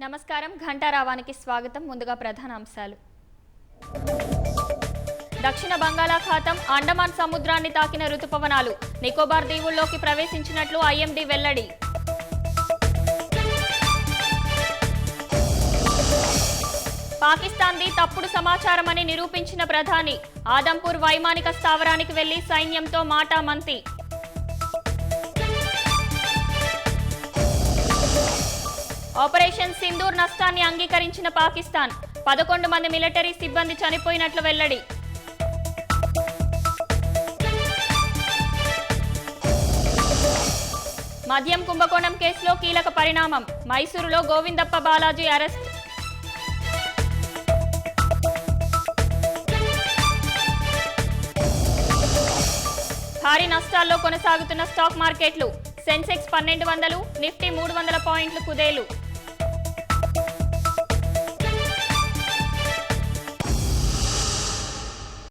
నమస్కారం ఘంటారావానికి స్వాగతం. ముందుగా ప్రధాన అంశాలు. దక్షిణ బంగాళాఖాతం అండమాన్ సముద్రాన్ని తాకిన రుతుపవనాలు నికోబార్ దీవుల్లోకి ప్రవేశించినట్లు ఐఎండీ వెల్లడి. పాకిస్తాన్ది తప్పుడు సమాచారమని నిరూపించిన ప్రధాని ఆదంపూర్ వైమానిక స్థావరానికి వెళ్లి సైన్యంతో మాటామంతి. ఆపరేషన్ సింధూర్ నష్టాన్ని అంగీకరించిన పాకిస్తాన్ 11 మంది మిలిటరీ సిబ్బంది చనిపోయినట్లు వెల్లడి. మద్యం కుంభకోణం కేసులో కీలక పరిణామం. మైసూరులో గోవిందప్ప బాలాజీ అరెస్ట్. భారీ నష్టాల్లో కొనసాగుతున్న స్టాక్ మార్కెట్లు. సెన్సెక్స్ 1200, నిఫ్టీ 300 పాయింట్లు కుదేలు.